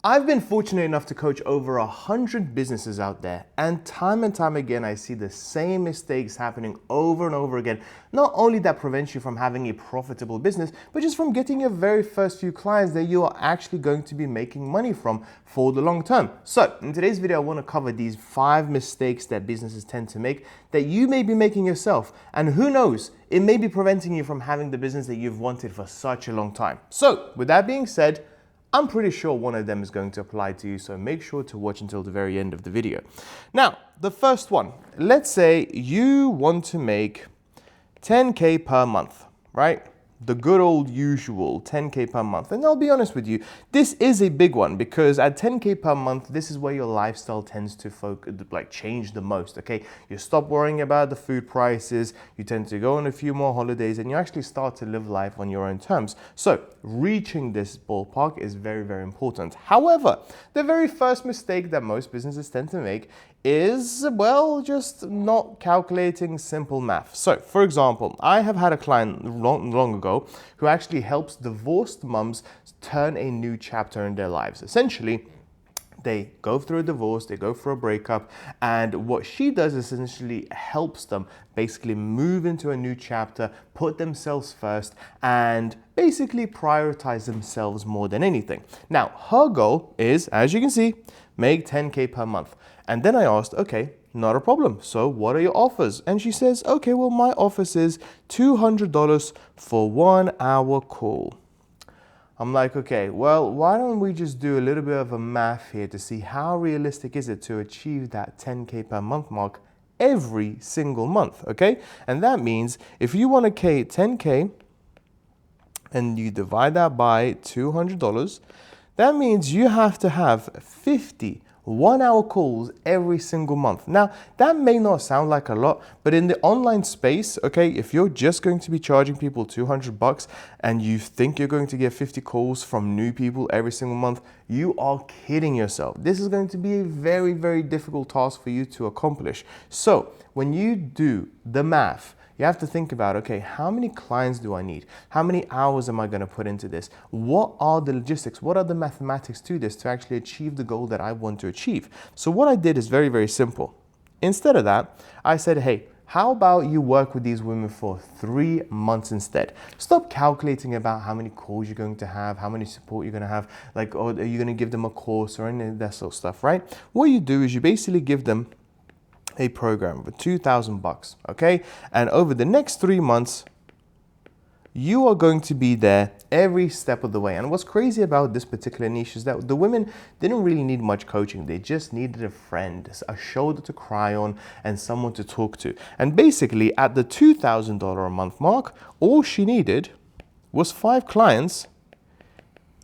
I've been fortunate enough to coach over 100 businesses out there, and time again I see the same mistakes happening over and over again. Not only that prevents you from having a profitable business, but just from getting your very first few clients that you are actually going to be making money from for the long term. So in today's video, I want to cover these 5 mistakes that businesses tend to make that you may be making yourself, and who knows, it may be preventing you from having the business that you've wanted for such a long time. So with that being said, I'm pretty sure one of them is going to apply to you, so make sure to watch until the very end of the video. Now, the first one, let's say you want to make 10K per month, right? The good old usual 10K per month. And I'll be honest with you, this is a big one because at 10K per month, this is where your lifestyle tends to change the most, okay? You stop worrying about the food prices, you tend to go on a few more holidays, and you actually start to live life on your own terms. So reaching this ballpark is very important. However, the very first mistake that most businesses tend to make is, well, just not calculating simple math. So, for example, I have had a client long ago who actually helps divorced mums turn a new chapter in their lives. Essentially, they go through a divorce, they go through a breakup, and what she does is essentially helps them basically move into a new chapter, put themselves first, and basically prioritize themselves more than anything. Now, her goal is, as you can see, make 10K per month. And then I asked, okay, not a problem. So what are your offers? And she says, okay, well, my offers is $200 for 1 hour call. I'm like, okay, well, why don't we just do a little bit of a math here to see how realistic is it to achieve that 10K per month mark every single month, okay? And that means if you want to 10K and you divide that by $200, that means you have to have 50 1-hour calls every single month. Now, that may not sound like a lot, but in the online space, okay, if you're just going to be charging people $200 and you think you're going to get 50 calls from new people every single month, you are kidding yourself. This is going to be a very difficult task for you to accomplish. So when you do the math, you have to think about, okay, how many clients do I need? How many hours am I going to put into this? What are the logistics? What are the mathematics to this to actually achieve the goal that I want to achieve? So what I did is very simple. Instead of that, I said, hey, how about you work with these women for 3 months instead? Stop calculating about how many calls you're going to have, how many support you're going to have, like, or are you going to give them a course or any of that sort of stuff, right? What you do is you basically give them a program for $2,000, okay? And over the next 3 months, you are going to be there every step of the way. And what's crazy about this particular niche is that the women didn't really need much coaching. They just needed a friend, a shoulder to cry on, and someone to talk to. And basically, at the $2,000 a month mark, all she needed was 5 clients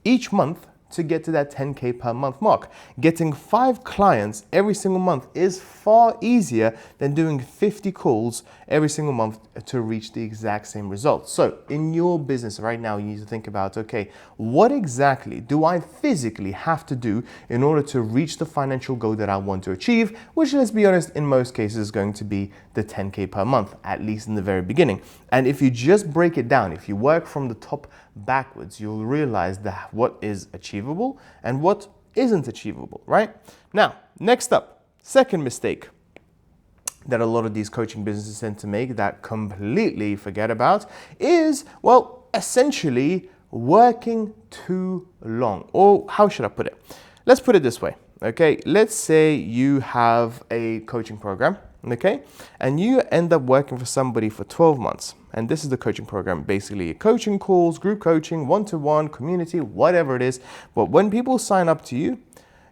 each month to get to that 10K per month mark. Getting 5 clients every single month is far easier than doing 50 calls every single month to reach the exact same result. So in your business right now, you need to think about, okay, what exactly do I physically have to do in order to reach the financial goal that I want to achieve, which, let's be honest, in most cases is going to be the 10K per month, at least in the very beginning. And if you just break it down, if you work from the top backwards, you'll realize that what is achievable and what isn't achievable, right? Now, next up, second mistake that a lot of these coaching businesses tend to make that completely forget about is, well, essentially working too long. Or how should I put it? Let's put it this way, okay? Let's say you have a coaching program, okay? And you end up working for somebody for 12 months. And this is the coaching program, basically coaching calls, group coaching, one-to-one, community, whatever it is. But when people sign up to you,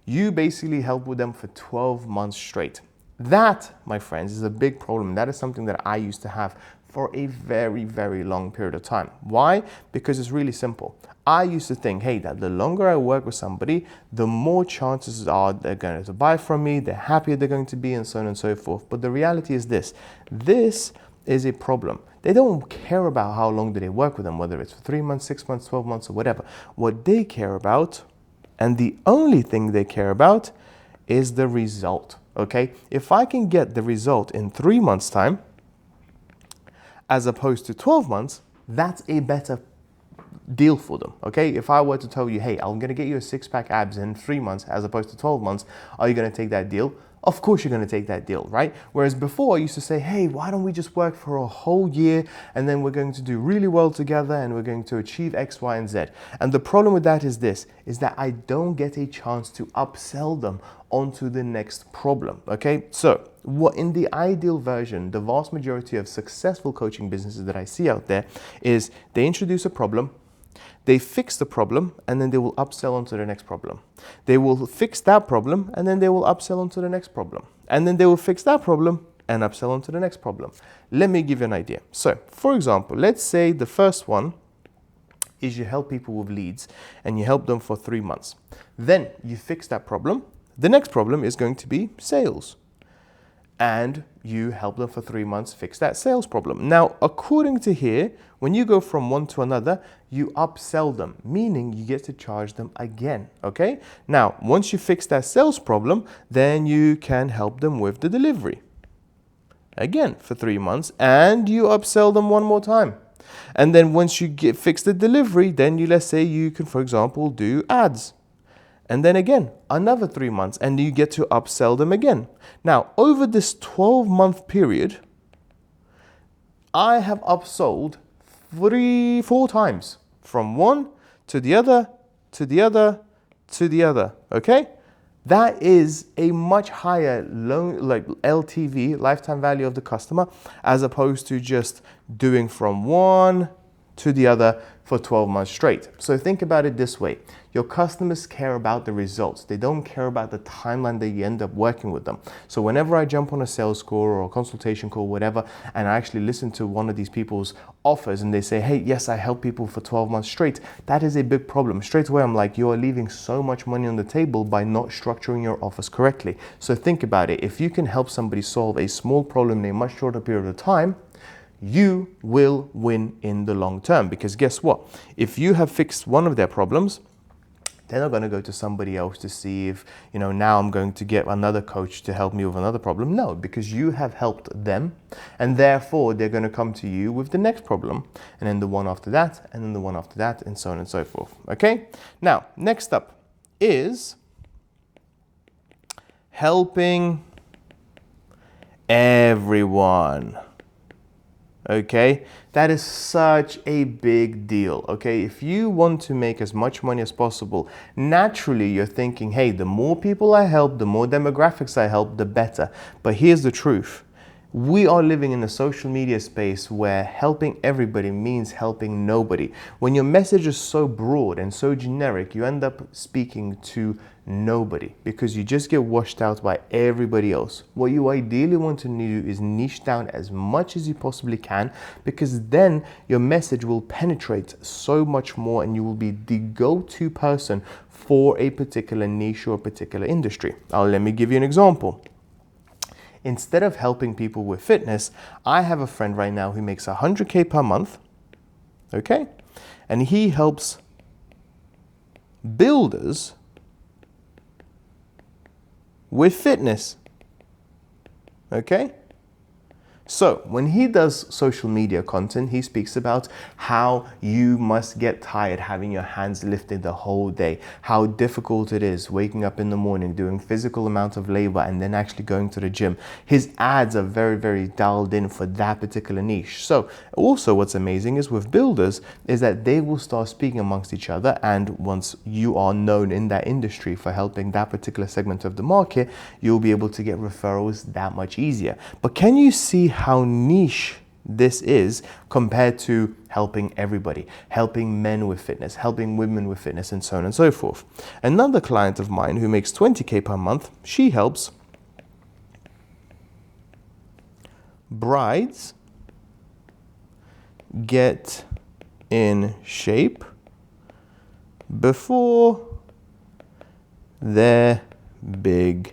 you basically help with them for 12 months straight. That, my friends, is a big problem. That is something that I used to have for a very long period of time. Why? Because it's really simple. I used to think, hey, that the longer I work with somebody, the more chances are they're going to buy from me, the happier they're going to be, and so on and so forth. But the reality is this is a problem. They don't care about how long do they work with them, whether it's for 3 months, 6 months, 12 months, or whatever. What they care about, and the only thing they care about, is the result, okay? If I can get the result in 3 months' time, as opposed to 12 months, that's a better deal for them, okay? If I were to tell you, hey, I'm gonna get you a six-pack abs in 3 months as opposed to 12 months, are you gonna take that deal? Of course you're gonna take that deal, right? Whereas before I used to say, hey, why don't we just work for a whole year and then we're going to do really well together and we're going to achieve X, Y, and Z. And the problem with that is this, is that I don't get a chance to upsell them onto the next problem, okay? So what in the ideal version, the vast majority of successful coaching businesses that I see out there is they introduce a problem, they fix the problem, and then they will upsell onto the next problem. They will fix that problem, and then they will upsell onto the next problem. And then they will fix that problem and upsell onto the next problem. Let me give you an idea. So, for example, let's say the first one is you help people with leads, and you help them for 3 months. Then you fix that problem. The next problem is going to be sales. And you help them for 3 months fix that sales problem. Now, according to here, when you go from one to another, you upsell them, meaning you get to charge them again, okay? Now, once you fix that sales problem, then you can help them with the delivery. Again, for 3 months, and you upsell them one more time. And then once you fix the delivery, then let's say you can, for example, do ads. And then again, another 3 months, and you get to upsell them again. Now, over this 12-month period, I have upsold 4 times, from one to the other, to the other, to the other, okay? That is a much higher LTV, lifetime value of the customer, as opposed to just doing from one to the other for 12 months straight. So think about it this way. Your customers care about the results. They don't care about the timeline that you end up working with them. So whenever I jump on a sales call or a consultation call, whatever, and I actually listen to one of these people's offers and they say, hey, yes, I help people for 12 months straight, that is a big problem. Straight away, I'm like, you are leaving so much money on the table by not structuring your offers correctly. So think about it. If you can help somebody solve a small problem in a much shorter period of time, you will win in the long term. Because guess what? If you have fixed one of their problems, they're not going to go to somebody else to see if, now I'm going to get another coach to help me with another problem. No, because you have helped them, and therefore they're going to come to you with the next problem, and then the one after that, and then the one after that, and so on and so forth. Okay? Now, next up is helping everyone. Okay, that is such a big deal. Okay, if you want to make as much money as possible, naturally you're thinking, hey, the more people I help, the more demographics I help, the better. But here's the truth. We are living in a social media space where helping everybody means helping nobody. When your message is so broad and so generic, you end up speaking to nobody because you just get washed out by everybody else. What you ideally want to do is niche down as much as you possibly can, because then your message will penetrate so much more and you will be the go-to person for a particular niche or a particular industry. Now, let me give you an example. Instead of helping people with fitness, I have a friend right now who makes 100K per month, okay? And he helps builders with fitness, okay? So when he does social media content, he speaks about how you must get tired having your hands lifted the whole day, how difficult it is waking up in the morning, doing physical amount of labor and then actually going to the gym. His ads are very, very dialed in for that particular niche. So also what's amazing is with builders is that they will start speaking amongst each other, and once you are known in that industry for helping that particular segment of the market, you'll be able to get referrals that much easier. But can you see how niche this is compared to helping everybody, helping men with fitness, helping women with fitness, and so on and so forth? Another client of mine who makes 20K per month, she helps brides get in shape before their big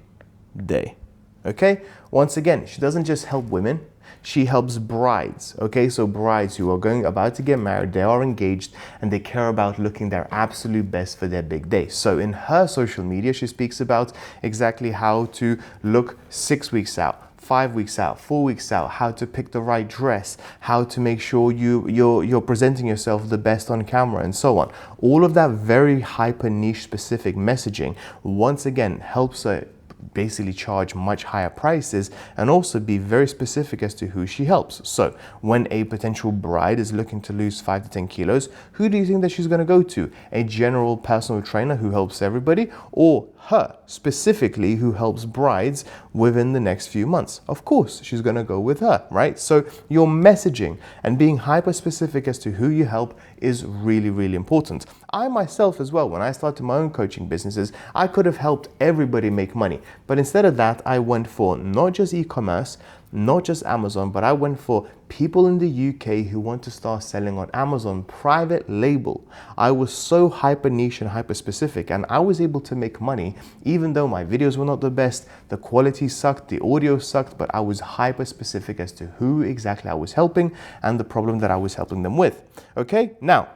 day. Okay? Once again, she doesn't just help women, she helps brides. Okay, so brides who are about to get married, they are engaged and they care about looking their absolute best for their big day. So in her social media, she speaks about exactly how to look 6 weeks out, 5 weeks out, 4 weeks out, how to pick the right dress, how to make sure you're presenting yourself the best on camera, and so on. All of that very hyper niche specific messaging, once again, helps her basically charge much higher prices and also be very specific as to who she helps. So when a potential bride is looking to lose 5 to 10 kilos, who do you think that she's going to go to? A general personal trainer who helps everybody, or her specifically who helps brides within the next few months? Of course, she's going to go with her, right? So your messaging and being hyper specific as to who you help is really, really important. I myself as well, when I started my own coaching businesses, I could have helped everybody make money. But instead of that, I went for not just e-commerce, not just Amazon, but I went for people in the UK who want to start selling on Amazon private label. I was so hyper niche and hyper specific, and I was able to make money even though my videos were not the best, the quality sucked, the audio sucked, but I was hyper specific as to who exactly I was helping and the problem that I was helping them with. Okay, now,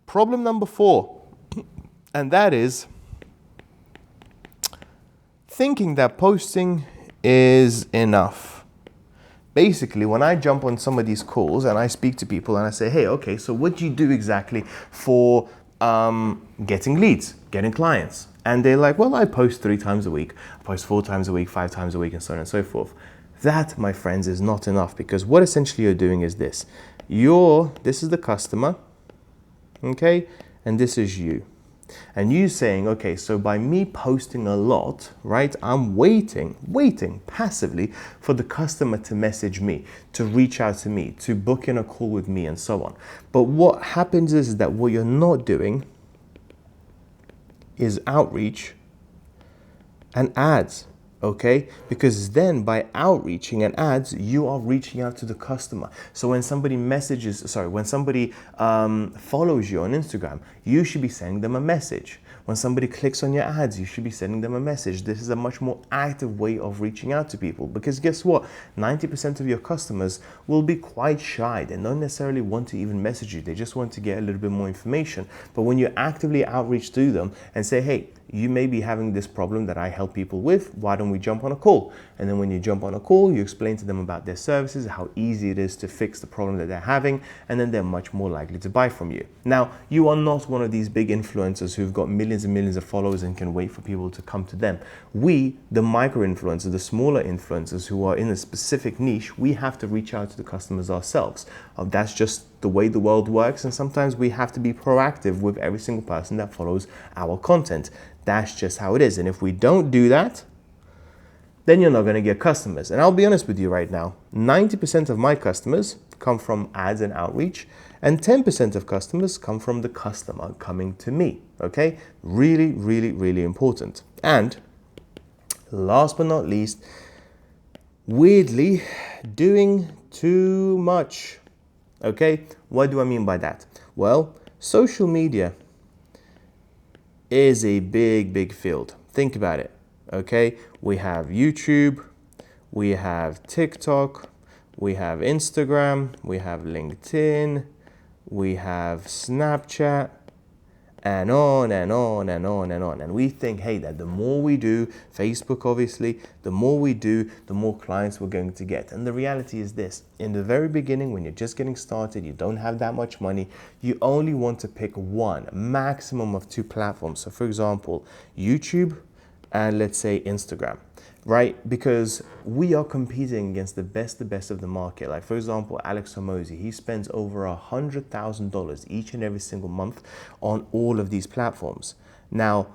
problem number 4, and that is thinking that posting is enough. Basically, when I jump on some of these calls and I speak to people and I say, hey, okay, so what do you do exactly for getting leads, getting clients? And they're like, well, I post 3 times a week, I post 4 times a week, 5 times a week, and so on and so forth. That, my friends, is not enough, because what essentially you're doing is this. This is the customer, okay, and this is you. And you saying, okay, so by me posting a lot, right, I'm waiting passively for the customer to message me, to reach out to me, to book in a call with me, and so on. But what happens is that what you're not doing is outreach and ads. Okay, because then by outreaching and ads, you are reaching out to the customer. So when somebody follows you on Instagram, you should be sending them a message. When somebody clicks on your ads, you should be sending them a message. This is a much more active way of reaching out to people, because guess what? 90% of your customers will be quite shy. They don't necessarily want to even message you. They just want to get a little bit more information. But when you actively outreach to them and say, hey, you may be having this problem that I help people with, why don't we jump on a call? And then when you jump on a call, you explain to them about their services, how easy it is to fix the problem that they're having, and then they're much more likely to buy from you. Now, you are not one of these big influencers who've got millions and millions of followers and can wait for people to come to them. We, the micro influencers, the smaller influencers who are in a specific niche, we have to reach out to the customers ourselves. That's just the way the world works, and sometimes we have to be proactive with every single person that follows our content. That's just how it is. And if we don't do that, then you're not going to get customers. And I'll be honest with you right now, 90% of my customers come from ads and outreach, and 10% of customers come from the customer coming to me. Okay? Really, really, really important. And last but not least, weirdly, doing too much. Okay? What do I mean by that? Well, social media is a big field. Think about it. Okay, we have YouTube, we have TikTok, we have Instagram, we have LinkedIn, we have Snapchat, and on and on and on and on. And we think, hey, that the more we do, Facebook obviously, the more we do, the more clients we're going to get. And the reality is this: in the very beginning, when you're just getting started, you don't have that much money, you only want to pick one, maximum of 2 platforms. So for example, YouTube and let's say Instagram, right? Because we are competing against the best of the market. Like for example, Alex Hormozi, he spends over $100,000 each and every single month on all of these platforms. Now,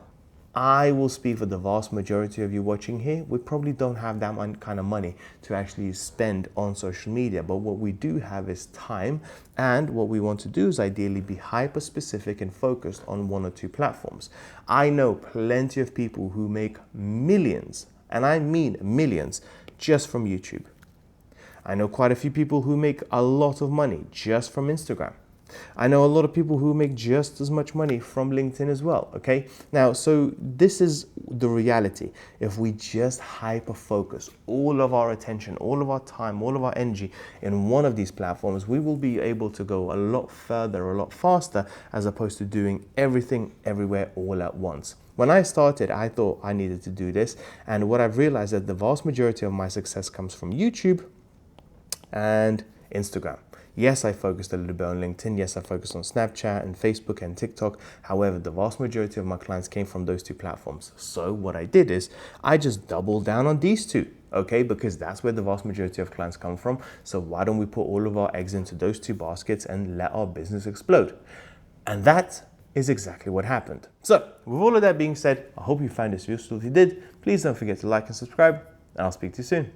I will speak for the vast majority of you watching here. We probably don't have that kind of money to actually spend on social media, but what we do have is time, and what we want to do is ideally be hyper specific and focused on 1 or 2 platforms. I know plenty of people who make millions, and I mean millions, just from YouTube. I know quite a few people who make a lot of money just from Instagram. I know a lot of people who make just as much money from LinkedIn as well, okay? Now, so this is the reality. If we just hyper focus all of our attention, all of our time, all of our energy in one of these platforms, we will be able to go a lot further, a lot faster, as opposed to doing everything everywhere all at once. When I started, I thought I needed to do this. And what I've realized is that the vast majority of my success comes from YouTube and Instagram. Yes, I focused a little bit on LinkedIn. Yes, I focused on Snapchat and Facebook and TikTok. However, the vast majority of my clients came from those two platforms. So what I did is I just doubled down on these two, okay? Because that's where the vast majority of clients come from. So why don't we put all of our eggs into those two baskets and let our business explode? And that is exactly what happened. So with all of that being said, I hope you found this useful. If you did, please don't forget to like and subscribe, and I'll speak to you soon.